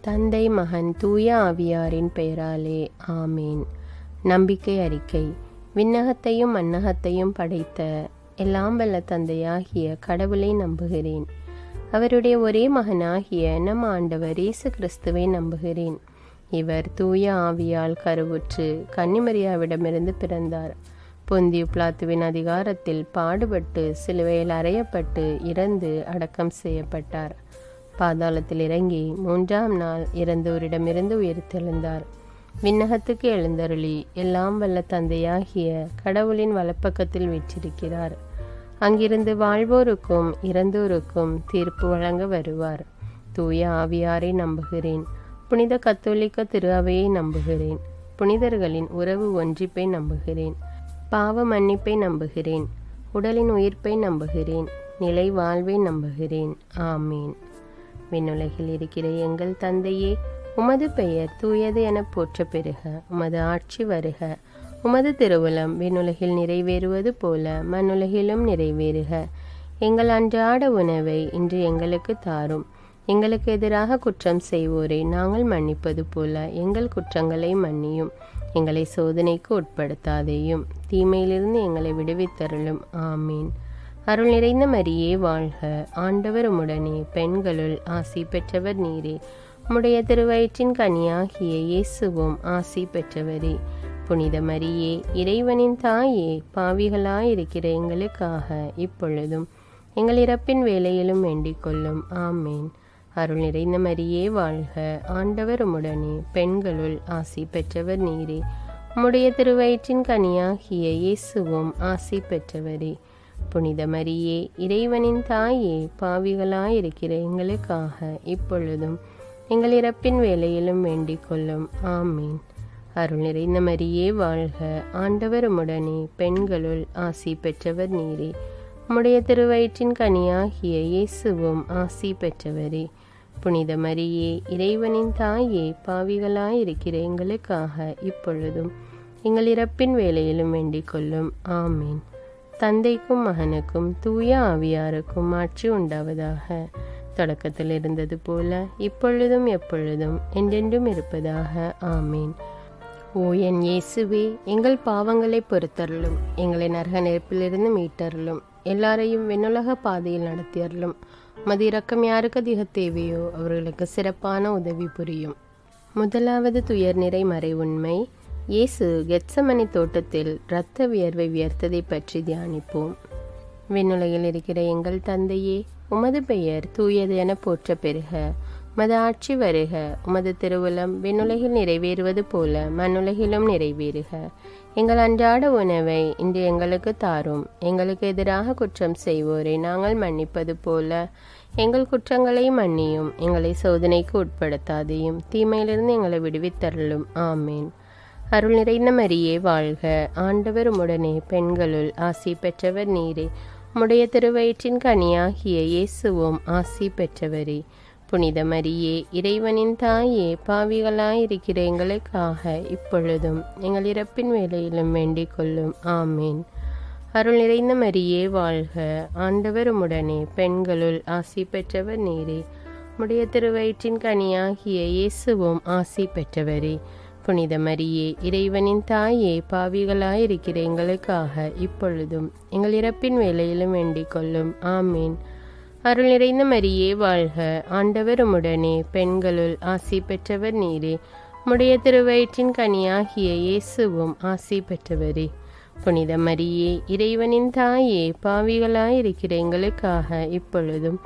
தந்தை, மகன், தூய ஆவியாரின் பெயராலே ஆமேன். நம்பிக்கை அறிக்கை. விண்ணகத்தையும் மண்ணகத்தையும் படைத்த எல்லாம் வல்ல தந்தையாகிய கடவுளை நம்புகிறேன். அவருடைய ஒரே மகனாகிய நம் ஆண்டவர் இயேசு கிறிஸ்துவை நம்புகிறேன். இவர் தூய ஆவியால் கருவுற்று கன்னிமரியாவிடமிருந்து பிறந்தார். பொந்தியு பிலாத்துவின் அதிகாரத்தில் பாடுபட்டு சிலுவையில் அறையப்பட்டு இறந்து அடக்கம் செய்யப்பட்டார். பாதாளத்தில் இறங்கி 3ஆம் நாள் இறந்தோரிடமிருந்து உயிர்த்தெழுந்தார். விண்ணகத்துக்கு எழுந்தருளி எல்லாம் வல்ல தந்தையாகிய கடவுளின் வலப்பக்கத்தில் வீற்றிருக்கிறார். அங்கிருந்து வாழ்வோருக்கும் இறந்தோருக்கும் தீர்ப்பு வழங்க வருவார். தூய ஆவியாரை நம்புகிறேன். புனித கத்தோலிக்க திரு அவையை நம்புகிறேன். புனிதர்களின் உறவு ஒன்றிப்பை நம்புகிறேன். பாவ மன்னிப்பை நம்புகிறேன். உடலின் உயிர்ப்பை நம்புகிறேன். நிலை வாழ்வை நம்புகிறேன். ஆமீன். விண்ணுலகில் இருக்கிற எங்கள் தந்தையே, உமது பெயர் தூயது என போற்ற பெறுக. உமது ஆட்சி வருக. உமது திருவுளம் விண்ணுலகில் நிறைவேறுவது போல மண்ணுலகிலும் நிறைவேறுக. எங்கள் அன்றாட உணவை இன்று எங்களுக்கு தாரும். எங்களுக்கு எதிராக குற்றம் செய்வோரை நாங்கள் மன்னிப்பது போல எங்கள் குற்றங்களை மன்னியும். எங்களை சோதனைக்கு உட்படுத்தாதேயும், தீமையிலிருந்து எங்களை விடுவித்தருளும். ஆமீன். அருள் நிறைந்த மரியே வாழ்க. ஆண்டவர் உம்முடனே, பெண்களுள் ஆசி பெற்றவர் நீரே. உம்முடைய திருவயிற்றின் கனியாகிய இயேசுவும் ஆசி பெற்றவரே. புனித மரியே, இறைவனின் தாயே, பாவிகளாயிருக்கிற எங்களுக்காக இப்பொழுதும் எங்கள் இறப்பின் வேளையிலும் வேண்டிக் கொள்ளும். ஆமீன். அருள் நிறைந்த மரியே வாழ்க. ஆண்டவர் உம்முடனே, பெண்களுள் ஆசி பெற்றவர் நீரே. உம்முடைய திருவயிற்றின் கனியாகிய இயேசுவும் ஆசி பெற்றவரே. புனித மரியே, இறைவனின் தாயே, பாவிகளாயிருக்கிற எங்களுக்காக இப்பொழுதும் எங்கள் இறப்பின் வேளையிலும் வேண்டிக் கொள்ளும். ஆமீன். அருள் நிறைந்த மரியே வாழ்க. ஆண்டவர் உம்முடனே, பெண்களுள் ஆசி பெற்றவர் நீரே. உம்முடைய திருவயிற்றின் கனியாகிய இயேசுவும் ஆசி பெற்றவரே. புனித மரியே, இறைவனின் தாயே, பாவிகளாயிருக்கிற எங்களுக்காக இப்பொழுதும் எங்கள் இறப்பின் வேளையிலும் வேண்டிக் கொள்ளும். ஆமீன். தந்தைக்கும் மகனுக்கும் தூய ஆவியாருக்கும் ஆட்சி உண்டாவதாக. தொடக்கத்தில் இருந்தது போல இப்பொழுதும் எப்பொழுதும் என்றென்றும் இருப்பதாக. ஆமீன். ஓ என் இயேசுவே, எங்கள் பாவங்களை பொறுத்தருளும். எங்களை நரக நெருப்பிலிருந்து மீட்டருளும். எல்லாரையும் விண்ணுலக பாதையில் நடத்தியருளும். மது இரக்கம் யாருக்கு அதிக தேவையோ அவர்களுக்கு சிறப்பான உதவி புரியும். முதலாவது துயர் நிறை மறை உண்மை. இயேசு கெத்சமனி தோட்டத்தில் இரத்த வியர்வை வியர்த்ததை பற்றி தியானிப்போம். விண்ணுலகில் இருக்கிற எங்கள் தந்தையே, உமது பெயர் தூயது என போற்ற பெறுக. உமது ஆட்சி வருக. உமது திருவுளம் விண்ணுலகில் நிறைவேறுவது போல மண்ணுலகிலும் நிறைவேறுக. எங்கள் அன்றாட உணவை இன்று எங்களுக்கு தாரும். எங்களுக்கு எதிராக குற்றம் செய்வோரை நாங்கள் மன்னிப்பது போல எங்கள் குற்றங்களை மன்னியும். எங்களை சோதனைக்கு உட்படுத்தாதையும், தீமையிலிருந்து எங்களை விடுவித்தருளும். ஆமீன். அருள் நிறைந்த மரியே வாழ்க. ஆண்டவர் உம்முடனே, பெண்களுள் ஆசி பெற்றவர் நீரே. உம்முடைய திருவயிற்றின் கனியாகிய இயேசுவும் ஆசி பெற்றவரே. புனித மரியே, இறைவனின் தாயே, பாவிகளாயிருக்கிற எங்களுக்காக இப்பொழுதும் எங்கள் இறப்பின் வேளையிலும் வேண்டிக் கொள்ளும். ஆமீன். அருள் நிறைந்த மரியே வாழ்க. ஆண்டவர் உம்முடனே, பெண்களுள் ஆசி பெற்றவர் நீரே. உம்முடைய திருவயிற்றின் கனியாகிய இயேசுவும் ஆசி பெற்றவரே. புனித மரியே, இறைவனின் தாயே, பாவிகளாயிருக்கிற எங்களுக்காக இப்பொழுதும் எங்கள் இறப்பின் வேளையிலும் வேண்டிக் கொள்ளும். ஆமீன். அருள் நிறைந்த மரியே வாழ்க. ஆண்டவர் உம்முடனே, பெண்களுள் ஆசி பெற்றவர் நீரே. உம்முடைய திருவயிற்றின் கனியாகிய இயேசுவும் ஆசி பெற்றவரே. புனித மரியே, இறைவனின் தாயே, பாவிகளாயிருக்கிற எங்களுக்காக இப்பொழுதும்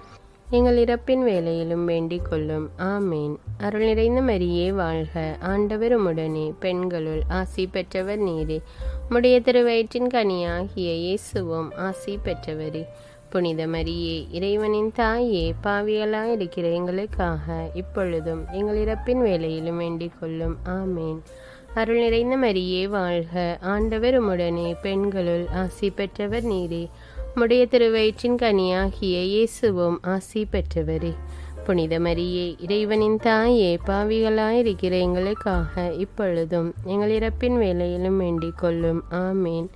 எங்கள் இறப்பின் வேளையிலும் வேண்டிக் கொள்ளும். ஆமீன். அருள் நிறைந்த மரியே வாழ்க. ஆண்டவர் உம்முடனே, பெண்களுள் ஆசி பெற்றவர் நீரே. உம்முடைய திருவயிற்றின் கனியாகிய இயேசுவும் ஆசி பெற்றவரே. புனித மரியே, இறைவனின் தாயே, பாவிகளாயிருக்கிற எங்களுக்காக இப்பொழுதும் எங்கள் இறப்பின் வேளையிலும் வேண்டிக் கொள்ளும். ஆமீன். அருள் நிறைந்த மரியே வாழ்க. ஆண்டவர் உம்முடனே, பெண்களுள் ஆசி பெற்றவர் நீரே. உம்முடைய திருவயிற்றின் கனியாகிய இயேசுவும் ஆசி பெற்றவரே. புனித மரியே, இறைவனின் தாயே, பாவிகளாயிருக்கிற எங்களுக்காக இப்பொழுதும் எங்கள் இறப்பின் வேளையிலும் வேண்டிக் கொள்ளும். ஆமீன்.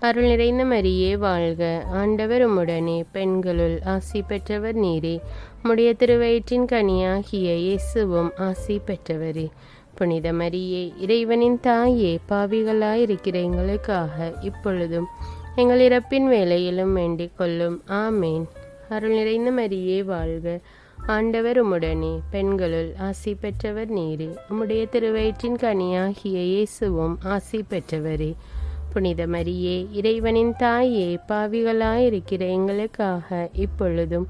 அருள் நிறைந்த மரியே வாழ்க, ஆண்டவர் உம்முடனே, பெண்களுள் ஆசி பெற்றவர் நீரே. உம்முடைய திருவயிற்றின் கனியாகிய இயேசுவும் ஆசி பெற்றவரே. புனித மரியே, இறைவனின் தாயே, பாவிகளாயிருக்கிற எங்களுக்காக இப்பொழுதும் எங்கள் இறப்பின் வேளையிலும் வேண்டிக் கொள்ளும். ஆமேன். அருள் நிறைந்த மரியே வாழ்க, ஆண்டவர் உம்முடனே, பெண்களுள் ஆசி பெற்றவர் நீரே. உம்முடைய திருவயிற்றின் கனியாகிய இயேசுவும் ஆசி பெற்றவரே. புனித மரியே, இறைவனின் தாயே, பாவிகளாயிருக்கிற எங்களுக்காக இப்பொழுதும்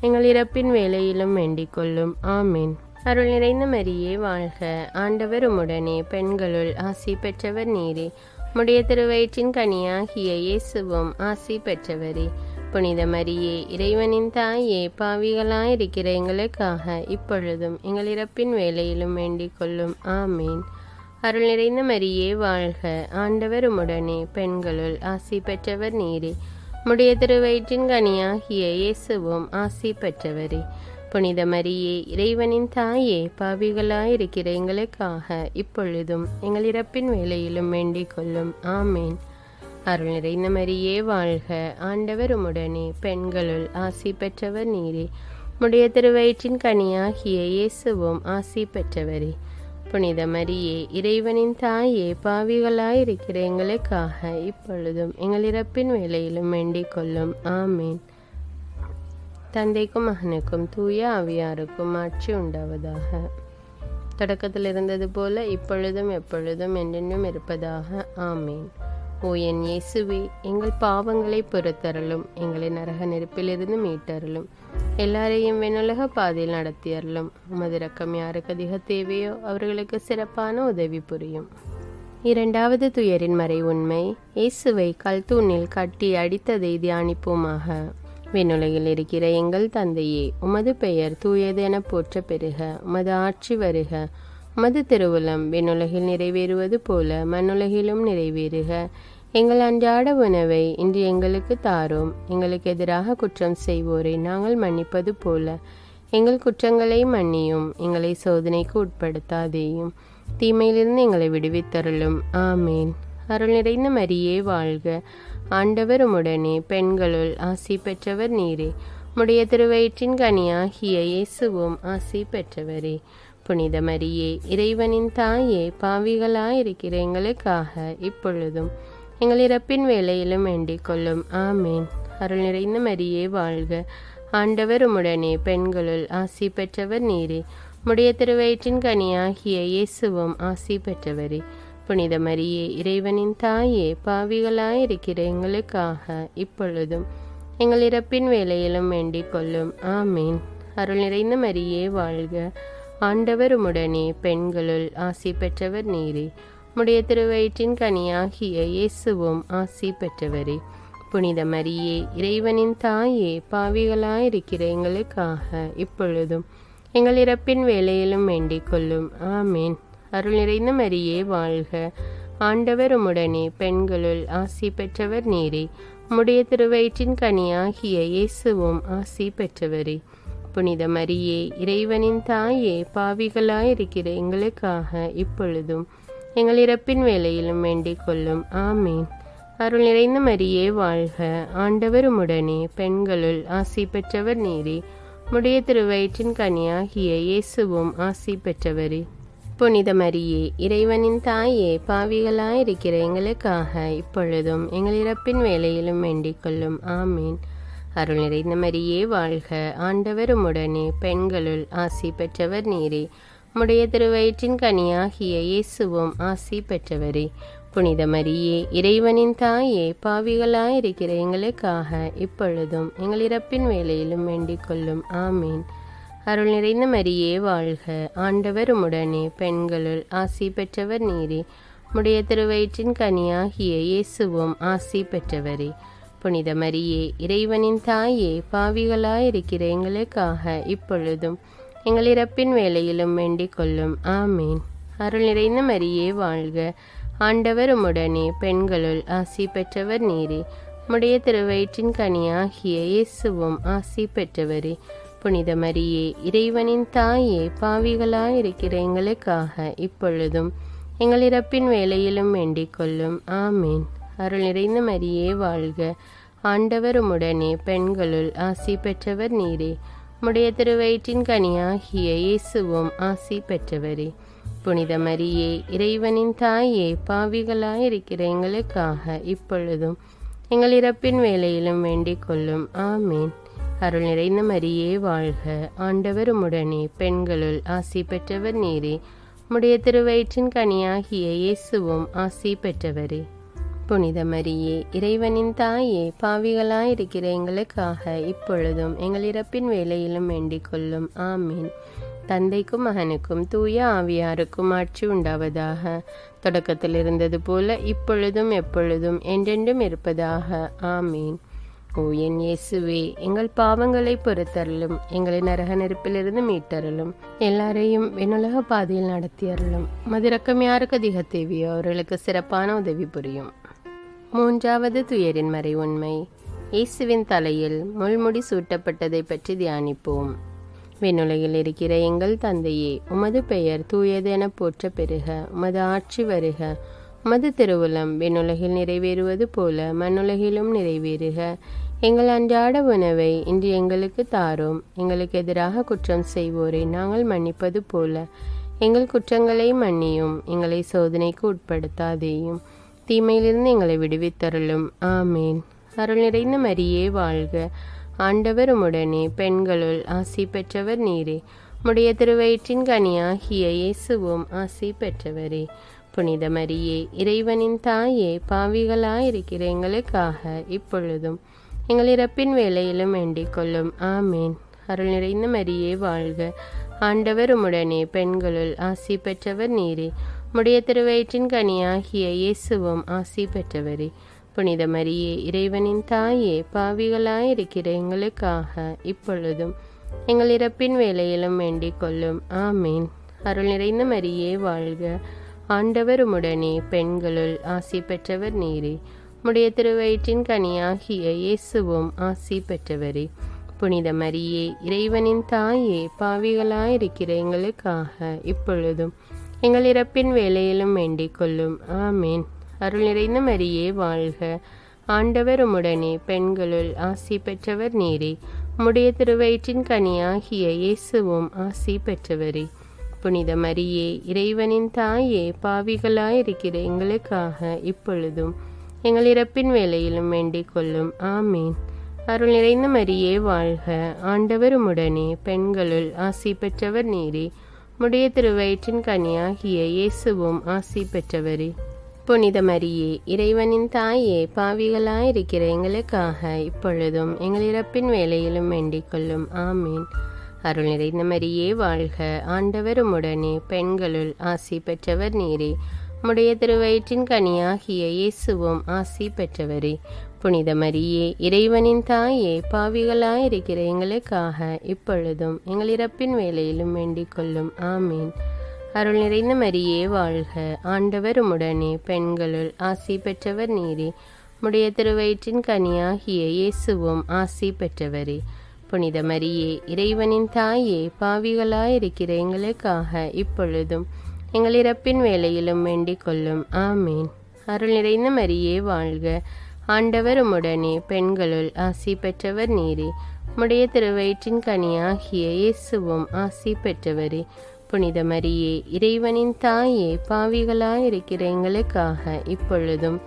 எங்கள் இறப்பின் வேளையிலும் வேண்டிக் கொள்ளும். ஆமேன். அருள் நிறைந்த மரியே வாழ்க, ஆண்டவர் உம்முடனே, பெண்களுள் ஆசி பெற்றவர் நீரே. உம்முடைய திருவயிற்றின் கனியாகிய இயேசுவும் ஆசி பெற்றவரே. புனித மரியே, இறைவனின் தாயே, பாவிகளாயிருக்கிற எங்களுக்காக இப்பொழுதும் எங்கள் இறப்பின் வேளையிலும் வேண்டிக் கொள்ளும். ஆமேன். அருள் நிறைந்த மரியே வாழ்க, ஆண்டவர் உம்முடனே, பெண்களுள் ஆசி பெற்றவர் நீரே. உம்முடைய திருவயிற்றின் கனியாகிய இயேசுவும் ஆசி பெற்றவரே. புனித மரியே, இறைவனின் தாயே, பாவிகளாயிருக்கிற எங்களுக்காக இப்பொழுதும் எங்கள் இறப்பின் வேளையிலும் வேண்டிக் கொள்ளும். ஆமேன். அருள் நிறைந்த மரியே வாழ்க, ஆண்டவர் உம்முடனே, பெண்களுள் ஆசி பெற்றவர் நீரே. உம்முடைய திருவயிற்றின் கனியாகிய இயேசுவும் ஆசி பெற்றவரே. புனித மரியே, இறைவனின் தாயே, பாவிகளாயிருக்கிற எங்களுக்காக இப்பொழுதும் எங்கள் இறப்பின் வேளையிலும் வேண்டிக் கொள்ளும். ஆமேன். தந்தைக்கும் மகனுக்கும் தூய ஆவியாருக்கும் ஆட்சி உண்டாவதாக. தொடக்கத்தில் இருந்தது போல இப்பொழுதும் எப்பொழுதும் என்றென்றும் இருப்பதாக. ஆமேன். ஓ என் இயேசுவே, எங்கள் பாவங்களை பொறுத்தருளும், எங்களை நரக நெருப்பிலிருந்து மீட்டருளும், எல்லாரையும் விண்ணுலக பாதையில் நடத்தியருளும். உமது இரக்கம் யாருக்கு அதிக தேவையோ அவர்களுக்கு சிறப்பான உதவி புரியும். இரண்டாவது துயரின் மறை உண்மை. இயேசுவை கல்தூணில் கட்டி அடித்ததை தியானிப்போமாக. விண்ணுலகில் இருக்கிற எங்கள் தந்தையே, உமது பெயர் தூயது என போற்ற பெறுக. உமது ஆட்சி வருக. உமது திருவுளம் விண்ணுலகில் நிறைவேறுவது போல மண்ணுலகிலும் நிறைவேறுக. எங்கள் அன்றாட உணவை இன்று எங்களுக்கு தாரும். எங்களுக்கு எதிராக குற்றம் செய்வோரை நாங்கள் மன்னிப்பது போல எங்கள் குற்றங்களை மன்னியும். எங்களை சோதனைக்கு உட்படுத்தாதேயும், தீமையிலிருந்து எங்களை விடுவித்தருளும். ஆமேன். அருள் நிறைந்த மரியே வாழ்க, ஆண்டவர் உம்முடனே, பெண்களுள் ஆசி பெற்றவர் நீரே. உம்முடைய திருவயிற்றின் கனியாகிய இயேசுவும் ஆசி பெற்றவரே. புனித மரியே, இறைவனின் தாயே, பாவிகளாயிருக்கிற எங்களுக்காக இப்பொழுதும் எங்கள் இறப்பின் வேளையிலும் வேண்டிக் கொள்ளும். ஆமேன். அருள் நிறைந்த மரியே வாழ்க, ஆண்டவர் உம்முடனே, பெண்களுள் ஆசி பெற்றவர் நீரே. உம்முடைய திருவயிற்றின் கனியாகிய இயேசுவும் ஆசி பெற்றவரே. புனித மரியே, இறைவனின் தாயே, பாவிகளாயிருக்கிற எங்களுக்காக இப்பொழுதும் எங்கள் இறப்பின் வேளையிலும் வேண்டிக் கொள்ளும். ஆமேன். அருள் நிறைந்த மரியே வாழ்க, ஆண்டவர் உம்முடனே, பெண்களுள் ஆசி பெற்றவர் நீரே. உம்முடைய திருவயிற்றின் கனியாகிய இயேசுவும் ஆசி பெற்றவரே. புனித மரியே, இறைவனின் தாயே, பாவிகளாயிருக்கிற எங்களுக்காக இப்பொழுதும் எங்கள் இறப்பின் வேளையிலும் வேண்டிக் கொள்ளும். ஆமேன். அருள் நிறைந்த மரியே வாழ்க, ஆண்டவர் உம்முடனே, பெண்களுள் ஆசி பெற்றவர் நீரே. உம்முடைய திருவயிற்றின் கனியாகிய இயேசுவும் ஆசி பெற்றவரே. புனித மரியே, இறைவனின் தாயே, பாவிகளாயிருக்கிற எங்களுக்காக இப்பொழுதும் எங்கள் இறப்பின் வேளையிலும் வேண்டிக் கொள்ளும். ஆமேன். அருள் நிறைந்த மரியே வாழ்க, ஆண்டவர் உம்முடனே, பெண்களுள் ஆசி பெற்றவர் நீரே. உம்முடைய திருவயிற்றின் கனியாகிய இயேசுவும் ஆசி பெற்றவரே. புனித மரியே, இறைவனின் தாயே, பாவிகளாயிருக்கிற எங்களுக்காக இப்பொழுதும் எங்கள் இறப்பின் வேளையிலும் வேண்டிக் கொள்ளும். ஆமேன். அருள் நிறைந்த மரியே வாழ்க, ஆண்டவர் உம்முடனே, பெண்களுள் ஆசி பெற்றவர் நீரே. உம்முடைய திருவயிற்றின் கனியாகிய இயேசுவும் ஆசி பெற்றவரே. புனித மரியே, இறைவனின் தாயே, பாவிகளாயிருக்கிற எங்களுக்காக இப்பொழுதும் எங்கள் இறப்பின் வேளையிலும் வேண்டிக் கொள்ளும். ஆமேன். அருள் நிறைந்த மரியே வாழ்க, ஆண்டவர் உம்முடனே, பெண்களுள் ஆசி பெற்றவர் நீரே. உம்முடைய திருவயிற்றின் கனியாகிய இயேசுவும் ஆசி பெற்றவரே. புனித மரியே, இறைவனின் தாயே, பாவிகளாயிருக்கிற எங்களுக்காக இப்பொழுதும் எங்கள் இறப்பின் வேளையிலும் வேண்டிக் கொள்ளும். ஆமேன். அருள் நிறைந்த மரியே வாழ்க, ஆண்டவர் உம்முடனே, பெண்களுள் ஆசி பெற்றவர் நீரே. உம்முடைய திருவயிற்றின் கனியாகிய இயேசுவும் ஆசி பெற்றவரே. புனித மரியே, இறைவனின் தாயே, பாவிகளாயிருக்கிற எங்களுக்காக இப்பொழுதும் எங்கள் இறப்பின் வேளையிலும் வேண்டிக் கொள்ளும். ஆமேன். அருள் நிறைந்த மரியே வாழ்க. ஆண்டவர் உம்முடனே, பெண்களுள் ஆசி பெற்றவர் நீரே. உம்முடைய திருவயிற்றின் கனியாகிய இயேசுவும் ஆசி பெற்றவரே. புனித மரியே, இறைவனின் தாயே, பாவிகளாயிருக்கிற எங்களுக்காக இப்பொழுதும் எங்கள் இறப்பின் வேளையிலும் வேண்டிக் கொள்ளும். ஆமீன். அருள் நிறைந்த மரியே வாழ்க. ஆண்டவர் உம்முடனே, பெண்களுள் ஆசி பெற்றவர் நீரே. உம்முடைய திருவயிற்றின் கனியாகிய இயேசுவும் ஆசி பெற்றவரே. புனித மரியே, இறைவனின் தாயே, பாவிகளாயிருக்கிற எங்களுக்காக இப்பொழுதும் எங்கள் இறப்பின் வேளையிலும் வேண்டிக் கொள்ளும். ஆமீன். தந்தைக்கும் மகனுக்கும் தூய ஆவியாருக்கும் ஆட்சி உண்டாவதாக. தொடக்கத்தில் இருந்தது போல இப்பொழுதும் எப்பொழுதும் என்றென்றும் இருப்பதாக. ஆமீன். ஓ என் இயேசுவே, எங்கள் பாவங்களை பொறுத்தருளும், எங்களை நரக நெருப்பிலிருந்து மீட்டருளும், எல்லாரையும் விண்ணுலக பாதையில் நடத்தியருளும். மதிரக்கம் யாருக்கு அதிக தேவையோ அவர்களுக்கு சிறப்பான உதவி புரியும். மூன்றாவது துயரின் மறை உண்மை. இயேசுவின் தலையில் முள்முடி சூட்டப்பட்டதை பற்றி தியானிப்போம். விண்ணுலகில் இருக்கிற எங்கள் தந்தையே, உமது பெயர் தூயது என போற்ற பெறுக. உமது ஆட்சி வருக. உமது திருவுளம் விண்ணுலகில் நிறைவேறுவது போல மண்ணுலகிலும் நிறைவேறுக. எங்கள் அன்றாட உணவை இன்று எங்களுக்கு தாரும். எங்களுக்கு எதிராக குற்றம் செய்வோரை நாங்கள் மன்னிப்பது போல எங்கள் குற்றங்களை மன்னியும். எங்களை சோதனைக்கு உட்படுத்தாதேயும், தீமையிலிருந்து எங்களை விடுவித்தருளும். ஆமீன். அருள் நிறைந்த மரியே வாழ்க. ஆண்டவர் உம்முடனே, பெண்களுள் ஆசி பெற்றவர் நீரே. உம்முடைய திருவயிற்றின் கனியாகிய இயேசுவும் ஆசி பெற்றவரே. புனித மரியே, இறைவனின் தாயே, பாவிகளாயிருக்கிற எங்களுக்காக இப்பொழுதும் எங்கள் இறப்பின் வேளையிலும் வேண்டிக் கொள்ளும். ஆமீன். அருள் நிறைந்த மரியே வாழ்க. ஆண்டவர் உம்முடனே, பெண்களுள் ஆசி பெற்றவர் நீரே. உம்முடைய திருவயிற்றின் கனியாகிய இயேசுவும் ஆசி பெற்றவரே. புனித மரியே, இறைவனின் தாயே, பாவிகளாயிருக்கிற எங்களுக்காக இப்பொழுதும் எங்கள் இறப்பின் வேளையிலும் வேண்டிக் கொள்ளும். ஆமீன். அருள் நிறைந்த மரியே வாழ்க. ஆண்டவர் உம்முடனே, பெண்களுள் ஆசி பெற்றவர் நீரே. உம்முடைய திருவயிற்றின் கனியாகிய இயேசுவும் ஆசி பெற்றவரே. புனித மரியே, இறைவனின் தாயே, பாவிகளாயிருக்கிற எங்களுக்காக இப்பொழுதும் எங்கள் இறப்பின் வேளையிலும் வேண்டிக் கொள்ளும். ஆமீன். அருள் நிறைந்த மரியே வாழ்க. ஆண்டவர் உம்முடனே, பெண்களுள் ஆசி பெற்றவர் நீரே. உம்முடைய திருவயிற்றின் கனியாகிய இயேசுவும் ஆசி பெற்றவரே. புனித மரியே, இறைவனின் தாயே, பாவிகளாயிருக்கிற எங்களுக்காக இப்பொழுதும் எங்கள் இறப்பின் வேளையிலும் வேண்டிக் கொள்ளும். ஆமீன். அருள் நிறைந்த மரியே வாழ்க. ஆண்டவர் உம்முடனே, பெண்களுள் ஆசி பெற்றவர் நீரே. உம்முடைய திருவயிற்றின் கனியாகிய இயேசுவும் ஆசி பெற்றவரே. புனித மரியே, இறைவனின் தாயே, பாவிகளாயிருக்கிற எங்களுக்காக இப்பொழுதும் எங்கள் இறப்பின் வேளையிலும் வேண்டிக் கொள்ளும். ஆமீன். அருள் நிறைந்த மரியே வாழ்க. ஆண்டவர் உம்முடனே, பெண்களுள் ஆசி பெற்றவர் நீரே. உம்முடைய திருவயிற்றின் கனியாகிய இயேசுவும் ஆசி பெற்றவரே. புனித மரியே, இறைவனின் தாயே, பாவிகளாயிருக்கிற எங்களுக்காக இப்பொழுதும் எங்கள் இறப்பின் வேளையிலும் வேண்டிக் கொள்ளும். ஆமீன். அருள் நிறைந்த மரியே வாழ்க. ஆண்டவர் உம்முடனே, பெண்களுள் ஆசி பெற்றவர் நீரே. உம்முடைய திருவயிற்றின் கனியாகிய இயேசுவும் ஆசி பெற்றவரே. புனித மரியே, இறைவனின் தாயே, பாவிகளாயிருக்கிற எங்களுக்காக இப்பொழுதும் எங்கள் இறப்பின் வேளையிலும் வேண்டிக் கொள்ளும். ஆமீன். அருள் நிறைந்த மரியே வாழ்க. ஆண்டவர் உம்முடனே, பெண்களுள் ஆசி பெற்றவர் நீரே. உம்முடைய திருவயிற்றின் கனியாகிய இயேசுவும் ஆசி பெற்றவரே. புனித மரியே, இறைவனின் தாயே, பாவிகளாயிருக்கிற எங்களுக்காக இப்பொழுதும்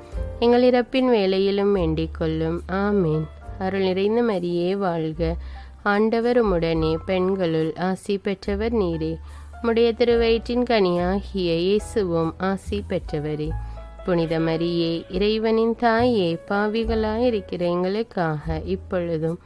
எங்கள் இறப்பின் வேளையிலும் வேண்டிக் கொள்ளும். ஆமீன். அருள் நிறைந்த மரியே வாழ்க. ஆண்டவர் உம்முடனே, பெண்களுள் ஆசி பெற்றவர் நீரே. உம்முடைய திருவயிற்றின் கனியாகிய இயேசுவும் ஆசி பெற்றவரே. புனித மரியே, இறைவனின் தாயே, பாவிகளாயிருக்கிற எங்களுக்காக இப்பொழுதும்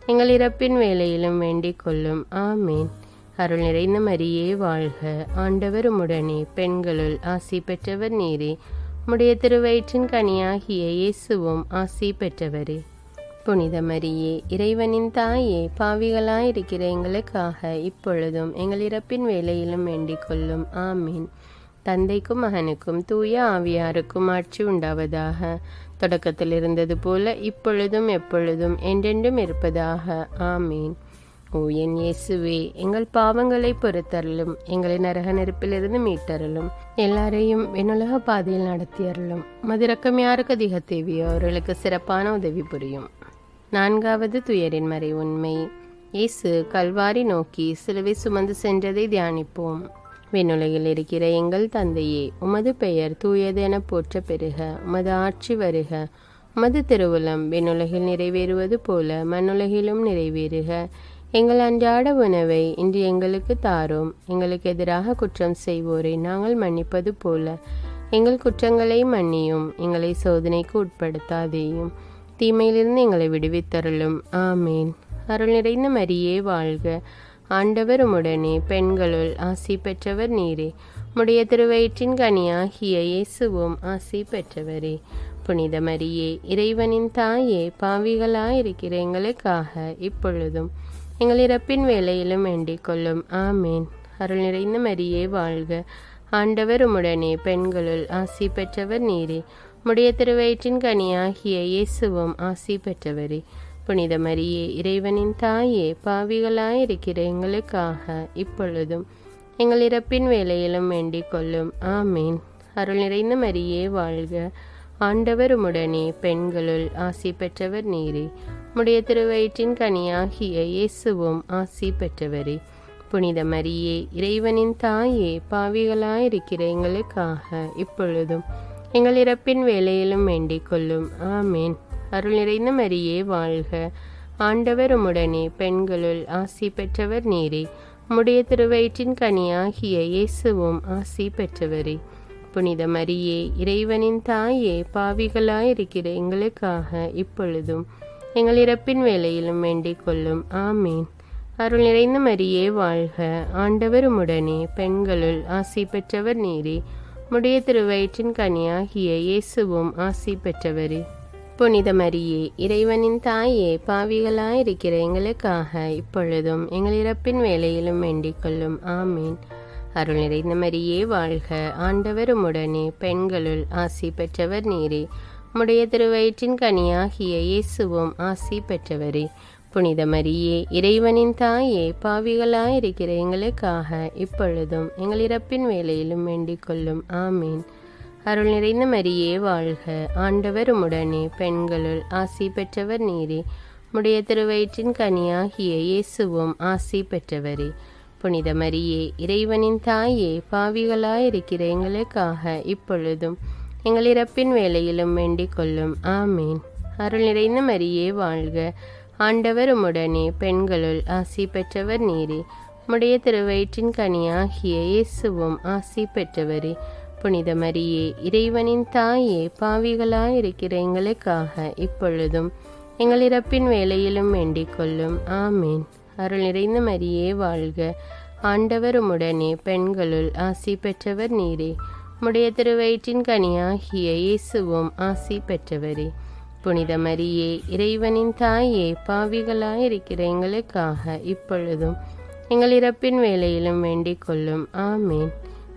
எங்கள் இறப்பின் வேளையிலும் வேண்டிக் கொள்ளும். ஆமீன். அருள் நிறைந்த மரியே வாழ்க. ஆண்டவர் உம்முடனே, பெண்களுள் ஆசி பெற்றவர் நீரே. உம்முடைய திருவயிற்றின் கனியாகிய இயேசுவும் ஆசி பெற்றவரே. புனித மரியே, இறைவனின் தாயே, பாவிகளாயிருக்கிற எங்களுக்காக இப்பொழுதும் எங்கள் இறப்பின் வேளையிலும் வேண்டிக் கொள்ளும். ஆமீன். தந்தைக்கும் மகனுக்கும் தூய ஆவியாருக்கும் ஆட்சி உண்டாவதாக. தொடக்கத்தில் இருந்தது போல இப்பொழுதும் எப்பொழுதும் என்றென்றும் இருப்பதாக. ஆமீன். ஓ என் இயேசுவே, எங்கள் பாவங்களை பொறுத்தருளும், எங்களை நரக நெருப்பிலிருந்து மீட்டருளும், எல்லாரையும் விண்ணுலக பாதையில் நடத்தியருளும். மதிரக்கம் யாருக்கு அதிக தேவையோ அவர்களுக்கு சிறப்பான உதவி புரியும். 4வது துயரின் மறை உண்மை. இயேசு கல்வாரி நோக்கி சிலுவை சுமந்து சென்றதை தியானிப்போம். விண்ணுலகில் இருக்கிற எங்கள் தந்தையே, உமது பெயர் தூயது என போற்ற பெறுக. உமது ஆட்சி வருக. உமது திருவுளம் விண்ணுலகில் நிறைவேறுவது போல மண்ணுலகிலும் நிறைவேறுக. எங்கள் அன்றாட உணவை இன்று எங்களுக்கு தாரும். எங்களுக்கு எதிராக குற்றம் செய்வோரை நாங்கள் மன்னிப்பது போல எங்கள் குற்றங்களை மன்னியும். எங்களை சோதனைக்கு உட்படுத்தாதேயும், தீமையிலிருந்து எங்களை விடுவித்தருளும். ஆமேன். அருள் நிறைந்த மரியே வாழ்க. ஆண்டவர் உம்முடனே, பெண்களுள் ஆசி பெற்றவர் நீரே. உம்முடைய திருவயிற்றின் கனியாகிய இயேசுவும் ஆசி பெற்றவரே. புனித மரியே, இறைவனின் தாயே, பாவிகளாயிருக்கிற எங்களுக்காக இப்பொழுதும் எங்கள் இறப்பின் வேளையிலும் வேண்டிக் கொள்ளும். ஆமேன். அருள் நிறைந்த மரியே வாழ்க. ஆண்டவர் உம்முடனே, பெண்களுள் ஆசி பெற்றவர் நீரே. உம்முடைய திருவயிற்றின் கனியாகிய இயேசுவும் ஆசி பெற்றவரே. புனித மரியே, இறைவனின் தாயே, பாவிகளாயிருக்கிற எங்களுக்காக இப்பொழுதும் எங்கள் இறப்பின் வேளையிலும் வேண்டிக் கொள்ளும். ஆமேன். அருள் நிறைந்த மரியே வாழ்க. ஆண்டவர் உம்முடனே, பெண்களுள் ஆசி பெற்றவர் நீரே. உம்முடைய திருவயிற்றின் கனியாகிய இயேசுவும் ஆசி பெற்றவரே. புனித மரியே, இறைவனின் தாயே, பாவிகளாயிருக்கிற எங்களுக்காக இப்பொழுதும் எங்கள் இறப்பின் வேளையிலும் வேண்டிக் கொள்ளும். ஆமேன். அருள் நிறைந்த மரியே வாழ்க. ஆண்டவர் உம்முடனே, பெண்களுள் ஆசி பெற்றவர் நீரே. உம்முடைய திருவயிற்றின் கனியாகிய இயேசுவும் ஆசி பெற்றவரே. புனித மரியே, இறைவனின் தாயே, பாவிகளாயிருக்கிற எங்களுக்காக இப்பொழுதும் எங்கள் இறப்பின் வேளையிலும் வேண்டிக் கொள்ளும். ஆமேன். அருள் நிறைந்த மரியே வாழ்க. ஆண்டவர் உம்முடனே, பெண்களுள் ஆசி பெற்றவர் நீரே. உம்முடைய திருவயிற்றின் கனியாகிய இயேசுவும் ஆசி பெற்றவரே. புனித மரியே, இறைவனின் தாயே, பாவிகளாயிருக்கிற எங்களுக்காக இப்பொழுதும் எங்கள் இறப்பின் வேளையிலும் வேண்டிக் கொள்ளும். ஆமேன். அருள் நிறைந்த மரியே வாழ்க. ஆண்டவர் உம்முடனே, பெண்களுள் ஆசி பெற்றவர் நீரே. உம்முடைய திருவயிற்றின் கனியாகிய இயேசுவும் ஆசி பெற்றவரே. புனித மரியே, இறைவனின் தாயே, பாவிகளாயிருக்கிற எங்களுக்காக இப்பொழுதும் எங்கள் இறப்பின் வேளையிலும் வேண்டிக் கொள்ளும். ஆமேன். அருள் நிறைந்த மரியே வாழ்க. ஆண்டவர் உம்முடனே, பெண்களுள் ஆசி பெற்றவர் நீரே. உம்முடைய திருவயிற்றின் கனியாகிய இயேசுவும் ஆசி பெற்றவரே. புனித மரியே, இறைவனின் தாயே, பாவிகளாயிருக்கிற எங்களுக்காக இப்பொழுதும் எங்கள் இறப்பின் வேளையிலும் வேண்டிக் கொள்ளும். ஆமேன். அருள் நிறைந்த மரியே வாழ்க. ஆண்டவர் உம்முடனே, பெண்களுள் ஆசி பெற்றவர் நீரே. உம்முடைய திருவயிற்றின் கனியாகிய இயேசுவும் ஆசி பெற்றவரே. புனித மரியே, இறைவனின் தாயே, பாவிகளாயிருக்கிற எங்களுக்காக இப்பொழுதும் எங்கள் இறப்பின் வேளையிலும் வேண்டிக் கொள்ளும். ஆமேன். அருள் நிறைந்த மரியே வாழ்க. ஆண்டவர் உம்முடனே, பெண்களுள் ஆசி பெற்றவர் நீரே. உம்முடைய திருவயிற்றின் கனியாகிய இயேசுவும் ஆசி பெற்றவரே. புனித மரியே, இறைவனின் தாயே, பாவிகளாயிருக்கிற எங்களுக்காக இப்பொழுதும் எங்கள் இறப்பின் வேளையிலும் வேண்டிக் கொள்ளும். ஆமேன்.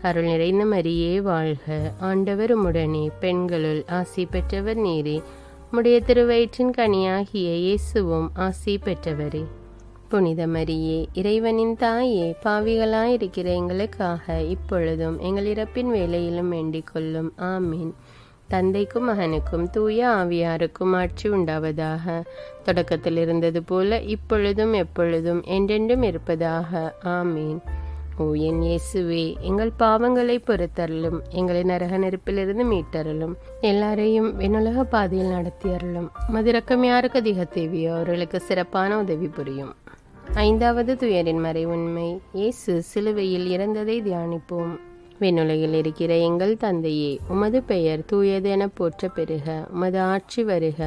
அருள் நிறைந்த மரியே வாழ்க. ஆண்டவர் உம்முடனே, பெண்களுள் ஆசி பெற்றவர் நீரே. உம்முடைய திருவயிற்றின் கனியாகிய இயேசுவும் ஆசி பெற்றவரே. புனித மரியே, இறைவனின் தாயே, பாவிகளாயிருக்கிற எங்களுக்காக இப்பொழுதும் எங்கள் இறப்பின் வேளையிலும் வேண்டிக் கொள்ளும். ஆமீன். தந்தைக்கும் மகனுக்கும் தூய ஆவியாருக்கும் ஆட்சி உண்டாவதாக. தொடக்கத்தில் இருந்தது போல இப்பொழுதும் எப்பொழுதும் என்றென்றும் இருப்பதாக. ஆமீன். ஓ என் இயேசுவே, எங்கள் பாவங்களை பொறுத்தருளும், எங்களை நரக நெருப்பிலிருந்து மீட்டருளும், எல்லாரையும் விண்ணுலக பாதையில் நடத்தியருளும். மதிரக்கம் யாருக்கு அதிக தேவையோ அவர்களுக்கு சிறப்பான உதவி புரியும். 5வது துயரின் மறை உண்மை. இயேசு சிலுவையில் இறந்ததை தியானிப்போம். விண்ணுலகில் இருக்கிற எங்கள் தந்தையே, உமது பெயர் தூயது என போற்ற பெறுக. உமது ஆட்சி வருக.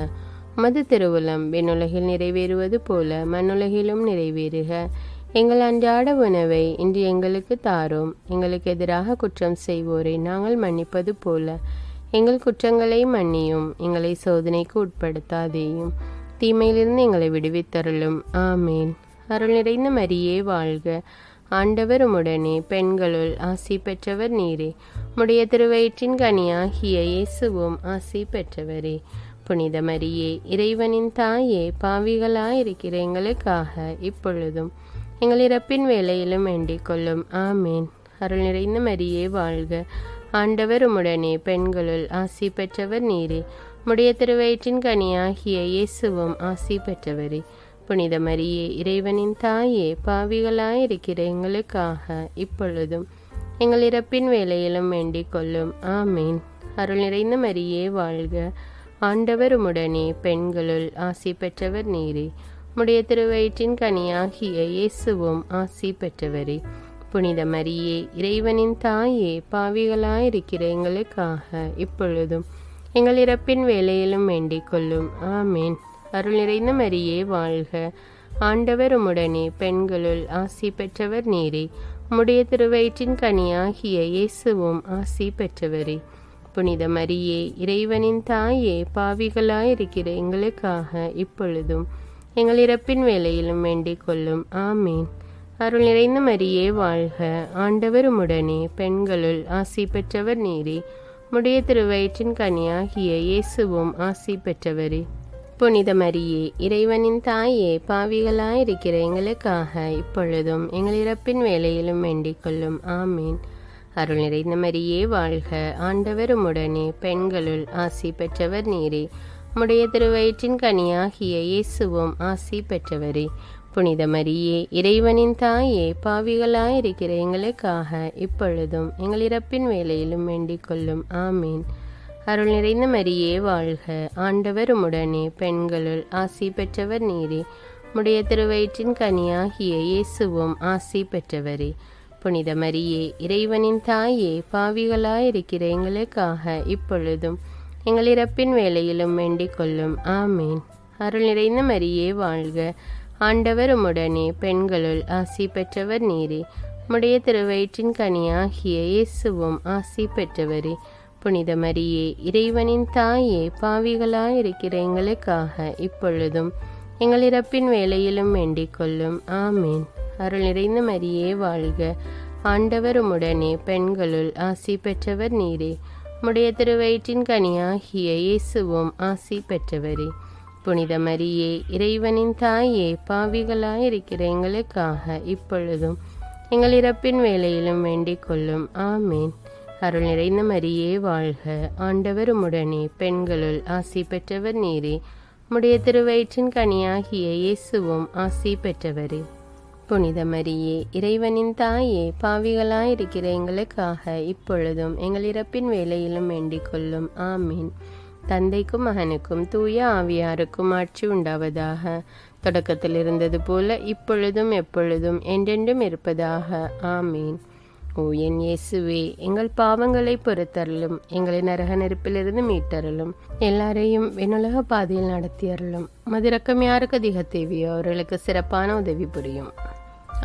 உமது திருவுளம் விண்ணுலகில் நிறைவேறுவது போல மண்ணுலகிலும் நிறைவேறுக. எங்கள் அன்றாட உணவை இன்று எங்களுக்கு தாரும். எங்களுக்கு எதிராக குற்றம் செய்வோரை நாங்கள் மன்னிப்பது போல எங்கள் குற்றங்களை மன்னியும். எங்களை சோதனைக்கு உட்படுத்தாதேயும், தீமையிலிருந்து எங்களை விடுவித்தருளும். ஆமேன். அருள் நிறைந்த மரியே வாழ்க. ஆண்டவர் உம்முடனே, பெண்களுள் ஆசி பெற்றவர் நீரே. உம்முடைய திருவயிற்றின் கனியாகிய இயேசுவும் ஆசி பெற்றவரே. புனித மரியே, இறைவனின் தாயே, பாவிகளாயிருக்கிற எங்களுக்காக இப்பொழுதும் எங்கள் இறப்பின் வேளையிலும் வேண்டிக் கொள்ளும். ஆமேன். அருள் நிறைந்த மரியே வாழ்க, ஆண்டவர் உம்முடனே, பெண்களுள் ஆசி பெற்றவர் நீரே. உம்முடைய திருவயிற்றின் கனியாகிய இயேசுவும் ஆசி பெற்றவரே. புனித மரியே, இறைவனின் தாயே, பாவிகளாயிருக்கிற எங்களுக்காக இப்பொழுதும் எங்கள் இறப்பின் வேளையிலும் வேண்டிக் கொள்ளும். ஆமேன். அருள் நிறைந்த மரியே வாழ்க, ஆண்டவர் உம்முடனே, பெண்களுள் ஆசி பெற்றவர் நீரே. உம்முடைய திருவயிற்றின் கனியாகிய இயேசுவும் ஆசி பெற்றவரே. புனித மரியே, இறைவனின் தாயே, பாவிகளாயிருக்கிற எங்களுக்காக இப்பொழுதும் எங்கள் இறப்பின் வேளையிலும் வேண்டிக் கொள்ளும். ஆமேன். அருள் நிறைந்த மரியே வாழ்க, ஆண்டவர் உம்முடனே, பெண்களுள் ஆசி பெற்றவர் நீரே. உம்முடைய திருவயிற்றின் கனியாகிய இயேசுவும் ஆசி பெற்றவரே. புனித மரியே, இறைவனின் தாயே, பாவிகளாயிருக்கிற எங்களுக்காக இப்பொழுதும் எங்கள் இறப்பின் வேளையிலும் வேண்டிக் கொள்ளும். ஆமேன். அருள் நிறைந்த மரியே வாழ்க, ஆண்டவர் உம்முடனே, பெண்களுள் ஆசி பெற்றவர் நீரே. உம்முடைய திருவயிற்றின் கனியாகிய இயேசுவும் ஆசி பெற்றவரே. புனித மரியே, இறைவனின் தாயே, பாவிகளாயிருக்கிற எங்களுக்காக இப்பொழுதும் எங்கள் இறப்பின் வேளையிலும் வேண்டிக் கொள்ளும். ஆமேன். அருள் நிறைந்த மரியே வாழ்க, ஆண்டவர் உம்முடனே, பெண்களுள் ஆசி பெற்றவர் நீரே. உம்முடைய திருவயிற்றின் கனியாகிய இயேசுவும் ஆசி பெற்றவரே. புனித மரியே, இறைவனின் தாயே, பாவிகளாயிருக்கிற எங்களுக்காக இப்பொழுதும் எங்கள் இறப்பின் வேளையிலும் வேண்டிக் கொள்ளும். ஆமேன். அருள் நிறைந்த மரியே வாழ்க, ஆண்டவர் உம்முடனே, பெண்களுள் ஆசி பெற்றவர் நீரே. உம்முடைய திருவயிற்றின் கனியாகிய இயேசுவும் ஆசி பெற்றவரே. புனித மரியே, இறைவனின் தாயே, பாவிகளாயிருக்கிற எங்களுக்காக இப்பொழுதும் எங்கள் இறப்பின் வேளையிலும் வேண்டிக் கொள்ளும். ஆமேன். அருள் நிறைந்த மரியே வாழ்க, ஆண்டவர் உம்முடனே, பெண்களுள் ஆசி பெற்றவர் நீரே. உம்முடைய திருவயிற்றின் கனியாகிய இயேசுவும் ஆசி பெற்றவரே. புனித மரியே, இறைவனின் தாயே, பாவிகளாயிருக்கிற எங்களுக்காக இப்பொழுதும் எங்கள் இறப்பின் வேளையிலும் வேண்டிக் கொள்ளும். ஆமேன். அருள் நிறைந்த மரியே வாழ்க, ஆண்டவர் உம்முடனே, பெண்களுள் ஆசி பெற்றவர் நீரே. உம்முடைய திருவயிற்றின் கனியாகிய இயேசுவும் ஆசி பெற்றவரே. புனித மரியே, இறைவனின் தாயே, பாவிகளாயிருக்கிற எங்களுக்காக இப்பொழுதும் எங்கள் இறப்பின் வேளையிலும் வேண்டிக் கொள்ளும். ஆமேன். அருள் நிறைந்த மரியே வாழ்க, ஆண்டவர் உம்முடனே, பெண்களுள் ஆசி பெற்றவர் நீரே. உம்முடைய திருவயிற்றின் கனியாகிய இயேசுவும் ஆசி பெற்றவரே. புனித மரியே, இறைவனின் தாயே, பாவிகளாயிருக்கிற எங்களுக்காக இப்பொழுதும் எங்கள் இறப்பின் வேளையிலும் வேண்டிக் கொள்ளும். ஆமீன். தந்தைக்கும் மகனுக்கும் தூய ஆவியாருக்கும் ஆட்சி உண்டாவதாக. தொடக்கத்தில் இருந்தது போல இப்பொழுதும் எப்பொழுதும் என்றென்றும் இருப்பதாக. ஆமீன். ஓ என் இயேசுவே, எங்கள் பாவங்களை பொறுத்தருளும், எங்களை நரக நெருப்பிலிருந்து மீட்டருளும், எல்லாரையும் விண்ணுலக பாதையில் நடத்தியருளும். மதிரக்கம் யாருக்கு அதிக தேவையோ அவர்களுக்கு சிறப்பான உதவி புரியும்.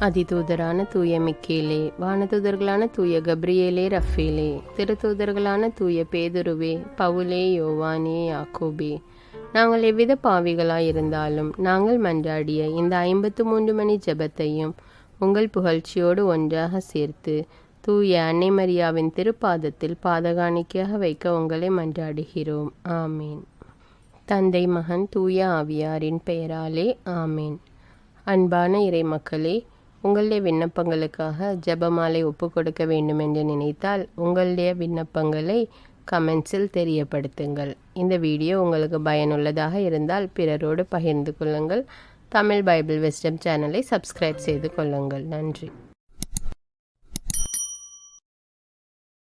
அதிதூதரான தூய மிக்கேலே, வானதூதர்களான தூய கப்ரியேலே, ரஃபேலே, திருத்தூதர்களான தூய பேதுருவே, பவுலே, யோவானே, யாக்கோபே, நாங்கள் எவ்வித பாவிகளாயிருந்தாலும் நாங்கள் மன்றாடிய இந்த 53 மணி ஜெபத்தையும் உங்கள் புகழ்ச்சியோடு ஒன்றாக சேர்த்து தூய அன்னை மரியாவின் திருப்பாதத்தில் பாதகாணிக்கையாக வைக்க உங்களை மன்றாடுகிறோம். ஆமீன். தந்தை, மகன், தூய ஆவியாரின் பெயராலே ஆமீன். அன்பான இறை மக்களே, உங்களுடைய விண்ணப்பங்களுக்காக ஜெபமாலை ஒப்பு கொடுக்க வேண்டும் என்று நினைத்தால் உங்களுடைய விண்ணப்பங்களை கமெண்ட்ஸில் தெரியப்படுத்துங்கள். இந்த வீடியோ உங்களுக்கு பயனுள்ளதாக இருந்தால் பிறரோடு பகிர்ந்து கொள்ளுங்கள். தமிழ் பைபிள் விஸ்டம் சேனலை சப்ஸ்கிரைப் செய்து கொள்ளுங்கள். நன்றி.